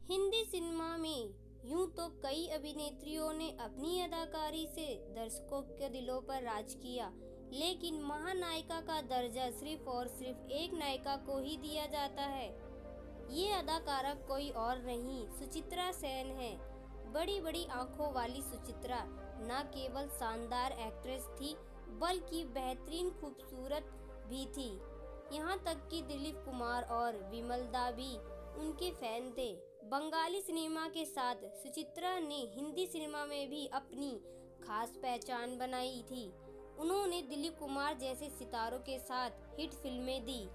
Hindi cinema में यूं तो कई अभिनेत्रियों ने अपनी अदाकारी से दर्शकों के दिलों पर राज किया, लेकिन महानायिका का दर्जा सिर्फ और सिर्फ एक नायिका को ही दिया जाता है। ये अदाकारा कोई और नहीं, सुचित्रा सेन है। बड़ी बड़ी आंखों वाली सुचित्रा न केवल शानदार एक्ट्रेस थी, बल्कि बेहतरीन खूबसूरत भी थी। यहाँ तक कि दिलीप कुमार और विमल दा भी उनके फैन थे। बंगाली सिनेमा के साथ सुचित्रा ने हिंदी सिनेमा में भी अपनी खास पहचान बनाई थी। उन्होंने दिलीप कुमार जैसे सितारों के साथ हिट फिल्में दी।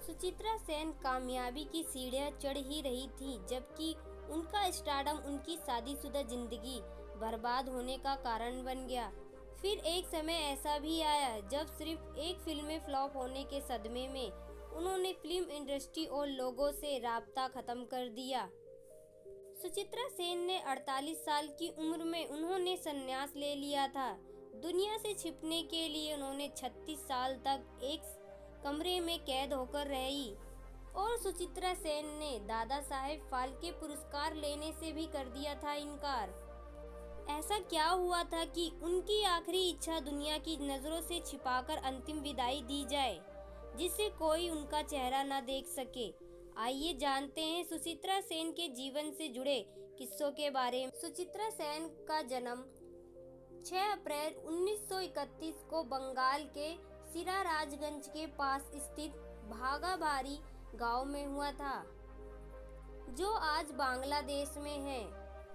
सुचित्रा सेन कामयाबी की सीढ़ियां चढ़ ही रही थी, जबकि उनका स्टारडम उनकी शादीशुदा जिंदगी बर्बाद होने का कारण बन गया। फिर एक समय ऐसा भी आया जब सिर्फ एक फिल्म फ्लॉप होने के सदमे में उन्होंने फिल्म इंडस्ट्री और लोगों से राब्ता खत्म कर दिया। सुचित्रा सेन ने 48 साल की उम्र में उन्होंने संन्यास ले लिया था। दुनिया से छिपने के लिए उन्होंने 36 साल तक एक कमरे में कैद होकर रही और सुचित्रा सेन ने दादा साहेब फाल्के पुरस्कार लेने से भी कर दिया था इनकार। ऐसा क्या हुआ था कि उनकी आखिरी इच्छा दुनिया की नजरों से छिपाकर अंतिम विदाई दी जाए, जिससे कोई उनका चेहरा न देख सके। आइए जानते हैं सुचित्रा सेन के जीवन से जुड़े किस्सों के बारे में। सुचित्रा सेन का जन्म 6 अप्रैल 1931 को बंगाल के सिराराजगंज के पास स्थित भागाबारी गांव में हुआ था, जो आज बांग्लादेश में है।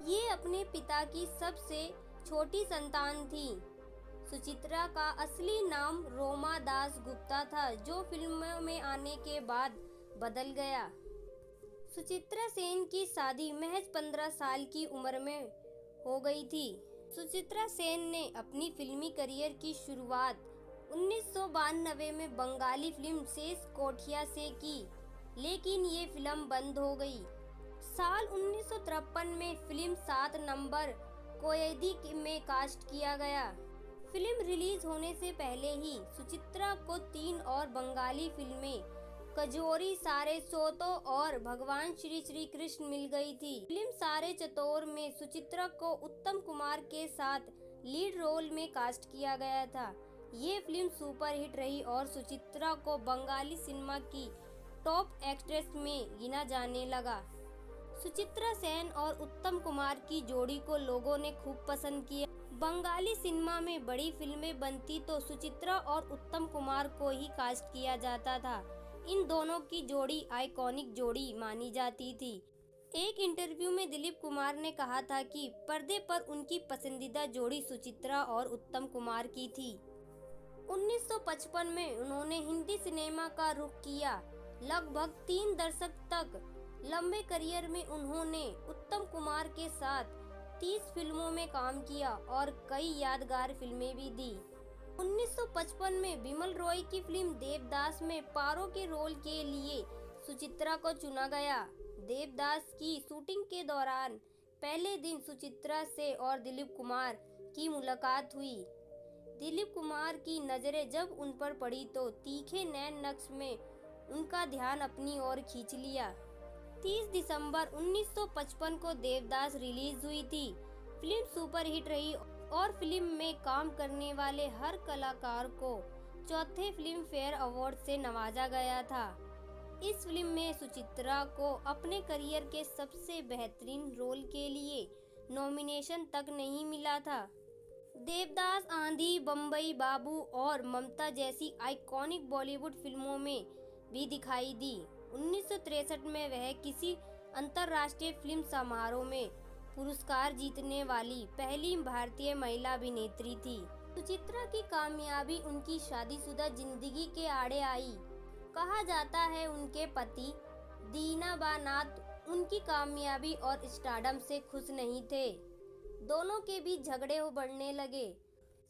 ये अपने पिता की सबसे छोटी संतान थी। सुचित्रा का असली नाम रोमा दास गुप्ता था, जो फिल्मों में आने के बाद बदल गया। सुचित्रा सेन की शादी महज 15 साल की उम्र में हो गई थी। सुचित्रा सेन ने अपनी फिल्मी करियर की शुरुआत 1992 में बंगाली फिल्म शेष कोठिया से की, लेकिन ये फिल्म बंद हो गई। साल 1953 में फिल्म 7 नंबर कोयदी में कास्ट किया गया। फिल्म रिलीज होने से पहले ही सुचित्रा को 3 और बंगाली फिल्में कजोरी, सारे सोतो और भगवान श्री श्री कृष्ण मिल गई थी। फिल्म सारे चतोर में सुचित्रा को उत्तम कुमार के साथ लीड रोल में कास्ट किया गया था। ये फिल्म सुपरहिट रही और सुचित्रा को बंगाली सिनेमा की टॉप एक्ट्रेस में गिना जाने लगा। सुचित्रा सेन और उत्तम कुमार की जोड़ी को लोगों ने खूब पसंद किया। बंगाली सिनेमा में बड़ी फिल्में बनती तो सुचित्रा और उत्तम कुमार को ही कास्ट किया जाता था। इन दोनों की जोड़ी आइकॉनिक जोड़ी मानी जाती थी। एक इंटरव्यू में दिलीप कुमार ने कहा था कि पर्दे पर उनकी पसंदीदा जोड़ी सुचित्रा और उत्तम कुमार की थी। 1955 में उन्होंने हिंदी सिनेमा का रुख किया। लगभग 3 दशक तक लंबे करियर में उन्होंने उत्तम कुमार के साथ 30 फिल्मों में काम किया और कई यादगार फिल्में भी दी। 1955 में बिमल रॉय की फिल्म देवदास में पारो के रोल के लिए सुचित्रा को चुना गया। देवदास की शूटिंग के दौरान पहले दिन सुचित्रा से और दिलीप कुमार की मुलाकात हुई। दिलीप कुमार की नजरें जब उन पर पड़ी तो तीखे नैन नक्श में उनका ध्यान अपनी ओर खींच लिया। 30 दिसंबर 1955 को देवदास रिलीज हुई थी। फिल्म सुपरहिट रही और फिल्म में काम करने वाले हर कलाकार को चौथे फिल्म फेयर अवार्ड से नवाजा गया था। इस फिल्म में सुचित्रा को अपने करियर के सबसे बेहतरीन रोल के लिए नॉमिनेशन तक नहीं मिला था। देवदास आंधी, बम्बई बाबू और ममता जैसी आइकॉनिक बॉलीवुड फिल्मों में भी दिखाई दी। 1963 में वह किसी अंतर्राष्ट्रीय फिल्म समारोह में पुरस्कार जीतने वाली पहली भारतीय महिला अभिनेत्री थी। सुचित्रा की कामयाबी उनकी शादीशुदा जिंदगी के आड़े आई। कहा जाता है उनके पति दीनानाथ उनकी कामयाबी और स्टारडम से खुश नहीं थे। दोनों के बीच झगड़े बढ़ने लगे।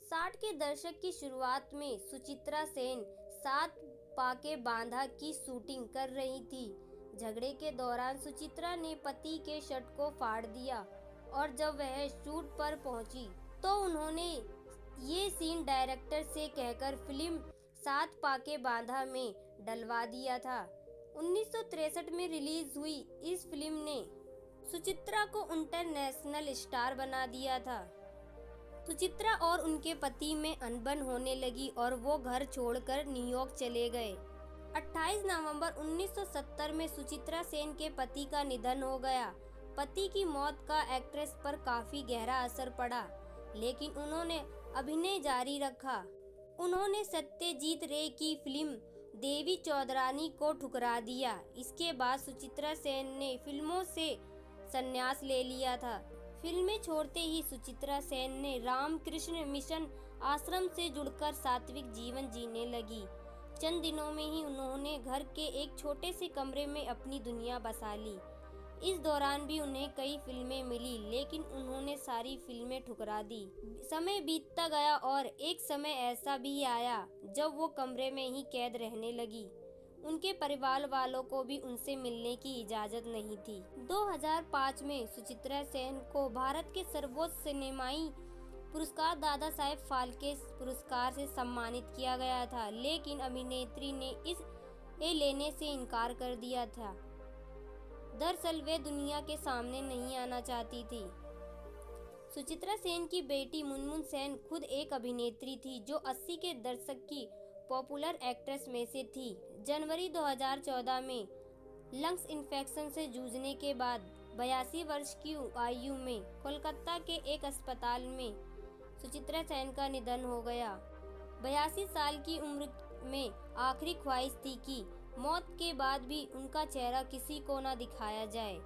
60 के दशक की शुरुआत में सुचित्रा सेन 7 पाके बांधा की शूटिंग कर रही थी। झगड़े के दौरान सुचित्रा ने पति के शर्ट को फाड़ दिया और जब वह शूट पर पहुंची तो उन्होंने ये सीन डायरेक्टर से कहकर फिल्म 7 पाके बांधा में डलवा दिया था। 1963 में रिलीज हुई इस फिल्म ने सुचित्रा को इंटरनेशनल स्टार बना दिया था। सुचित्रा और उनके पति में अनबन होने लगी और वो घर छोड़कर न्यूयॉर्क चले गए। 28 नवंबर 1970 में सुचित्रा सेन के पति का निधन हो गया। पति की मौत का एक्ट्रेस पर काफी गहरा असर पड़ा, लेकिन उन्होंने अभिनय जारी रखा। उन्होंने सत्यजीत रे की फिल्म देवी चौधरानी को ठुकरा दिया। इसके बाद सुचित्रा सेन ने फिल्मों से संन्यास ले लिया था। फिल्में छोड़ते ही सुचित्रा सेन ने रामकृष्ण मिशन आश्रम से जुड़कर सात्विक जीवन जीने लगी। चंद दिनों में ही उन्होंने घर के एक छोटे से कमरे में अपनी दुनिया बसा ली। इस दौरान भी उन्हें कई फिल्में मिली, लेकिन उन्होंने सारी फिल्में ठुकरा दी। समय बीतता गया और एक समय ऐसा भी आया जब वो कमरे में ही कैद रहने लगी। उनके परिवार वालों को भी उनसे मिलने की इजाजत नहीं थी। 2005 में सुचित्रा सेन को भारत के सर्वोच्च सिनेमाई पुरस्कार दादा साहेब फाल्के पुरस्कार से सम्मानित किया गया था, लेकिन अभिनेत्री ने इसे लेने से इनकार कर दिया था। दरअसल वे दुनिया के सामने नहीं आना चाहती थी। सुचित्रा सेन की बेटी मुनमुन सेन खुद एक अभिनेत्री थी जो 80 के दशक की पॉपुलर एक्ट्रेस में से थी। जनवरी 2014 में लंग्स इन्फेक्शन से जूझने के बाद 82 वर्ष की आयु में कोलकाता के एक अस्पताल में सुचित्रा सेन का निधन हो गया। 82 साल की उम्र में आखिरी ख्वाहिश थी कि मौत के बाद भी उनका चेहरा किसी को न दिखाया जाए।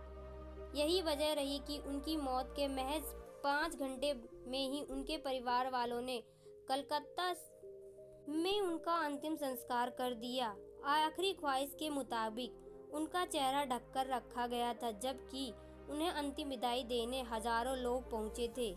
यही वजह रही कि उनकी मौत के महज 5 घंटे में ही उनके परिवार वालों ने कलकत्ता में उनका अंतिम संस्कार कर दिया। आखिरी ख्वाहिश के मुताबिक उनका चेहरा ढककर रखा गया था, जबकि उन्हें अंतिम विदाई देने हजारों लोग पहुंचे थे।